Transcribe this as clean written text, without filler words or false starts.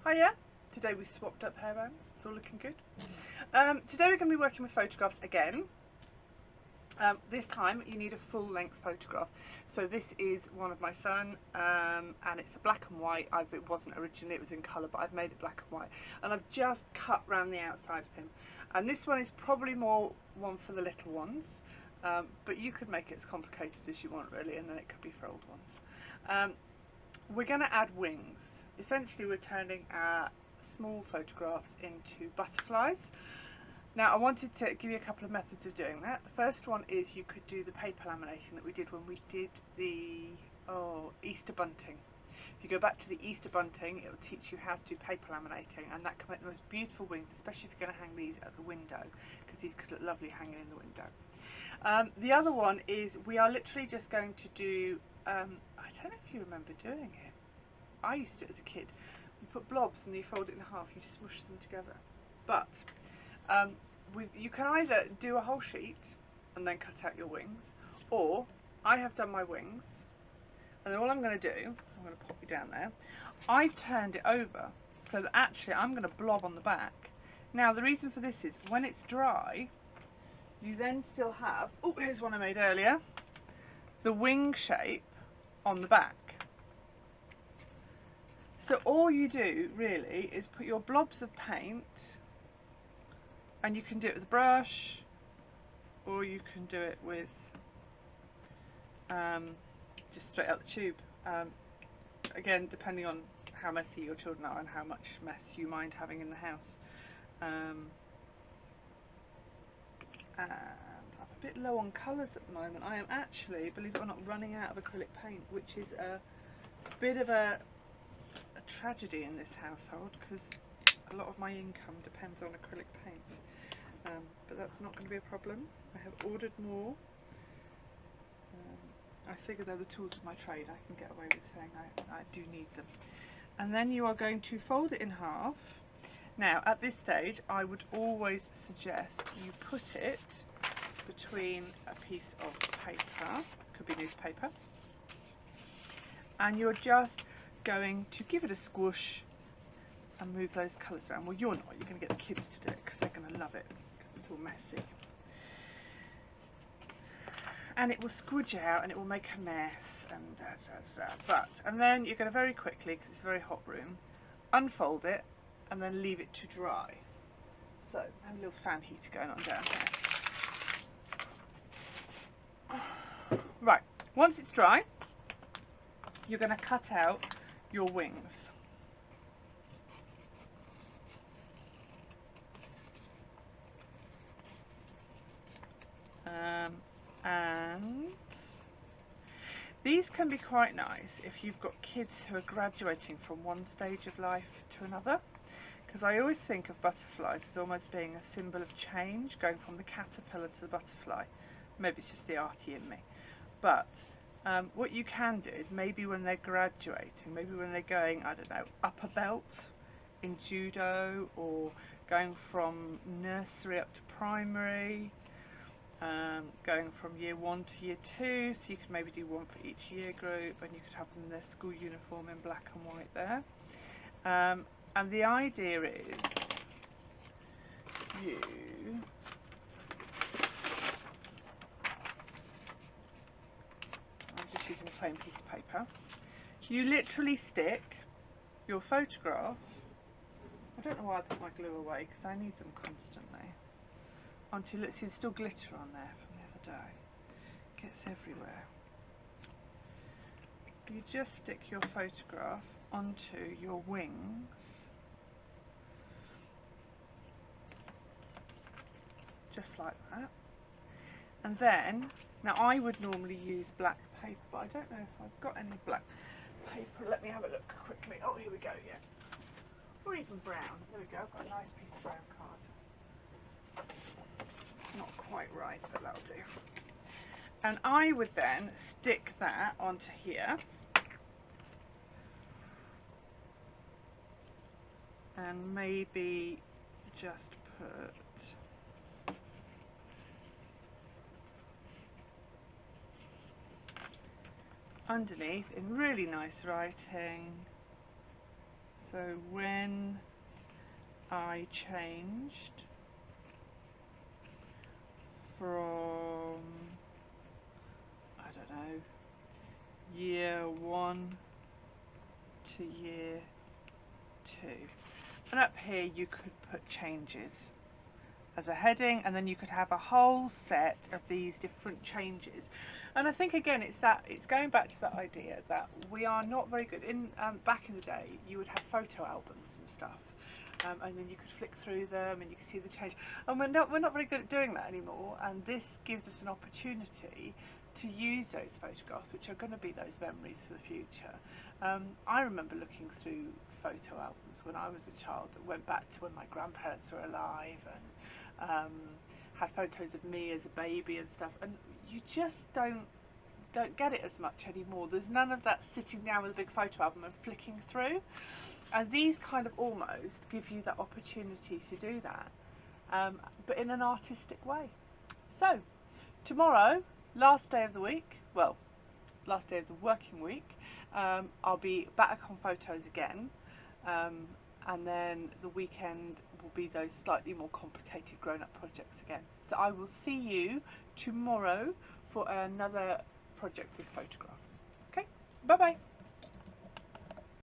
Hiya! Today we swapped up hairbands, it's all looking good. Today we're going to be working with photographs again. This time you need a full length photograph. So this is one of my son, and it's a black and white. It wasn't originally, it was in colour, but I've made it black and white. And I've just cut round the outside of him. And this one is probably more one for the little ones, but you could make it as complicated as you want really, and then it could be for old ones. We're going to add wings. Essentially we're turning our small photographs into butterflies. Now I wanted to give you a couple of methods of doing that. The first one is you could do the paper laminating that we did when we did the Easter bunting. If you go back to the Easter bunting, it will teach you how to do paper laminating, and that can make the most beautiful wings, especially if you're going to hang these at the window, because these could look lovely hanging in the window. The other one is we are literally just going to do, I don't know if you remember doing it. I used to do it as a kid. You put blobs and you fold it in half, you smush them together. But you can either do a whole sheet and then cut out your wings, or I have done my wings, and then all I'm going to do, I'm going to pop you down there, I've turned it over so that actually I'm going to blob on the back. Now the reason for this is when it's dry, you then still have, oh here's one I made earlier, the wing shape on the back. So all you do really is put your blobs of paint, and you can do it with a brush, or you can do it with just straight out the tube. Again, depending on how messy your children are and how much mess you mind having in the house. And I'm a bit low on colours at the moment. I am actually, believe it or not, running out of acrylic paint, which is a bit of a tragedy in this household, because a lot of my income depends on acrylic paints, but that's not going to be a problem. I have ordered more. I figure they're the tools of my trade. I can get away with saying I do need them. And then you are going to fold it in half. Now at this stage I would always suggest you put it between a piece of paper, could be newspaper, and you're just going to give it a squish and move those colours around. Well, you're not, you're going to get the kids to do it because they're going to love it, because it's all messy. And it will squidge out and it will make a mess and and then you're going to very quickly, because it's a very hot room, unfold it and then leave it to dry. So I have a little fan heater going on down here. Right, once it's dry, you're going to cut out your wings. And these can be quite nice if you've got kids who are graduating from one stage of life to another, because I always think of butterflies as almost being a symbol of change, going from the caterpillar to the butterfly. Maybe it's just the arty in me, but what you can do is maybe when they're graduating, maybe when they're going, I don't know, upper belt in judo, or going from nursery up to primary, going from year 1 to year 2, so you could maybe do one for each year group, and you could have them in their school uniform in black and white there. And the idea is I'm just using a plain piece of paper, you literally stick your photograph, I don't know why I put my glue away because I need them constantly, onto, let's see, there's still glitter on there from the other day, it gets everywhere. You just stick your photograph onto your wings, just like that, and then, now I would normally use black paper, but I don't know if I've got any black paper. Let me have a look quickly. Oh, here we go, yeah. Or even brown. There we go, I've got a nice piece of brown card. It's not quite right, but that'll do. And I would then stick that onto here, and maybe just put underneath in really nice writing, So when I changed from, I don't know, year 1 to year 2. And up here you could put changes as a heading, and then you could have a whole set of these different changes. And I think again it's going back to that idea that we are not very good in back in the day you would have photo albums and stuff, and then you could flick through them and you could see the change, and we're not very good at doing that anymore, and this gives us an opportunity to use those photographs, which are going to be those memories for the future. I remember looking through photo albums when I was a child that went back to when my grandparents were alive, and had photos of me as a baby and stuff, and you just don't get it as much anymore. There's none of that sitting down with a big photo album and flicking through, and these kind of almost give you that opportunity to do that, but in an artistic way. So tomorrow, last day of the week, well, last day of the working week, I'll be back on photos again, and then the weekend will be those slightly more complicated grown-up projects again. So I will see you tomorrow for another project with photographs. Okay, bye bye.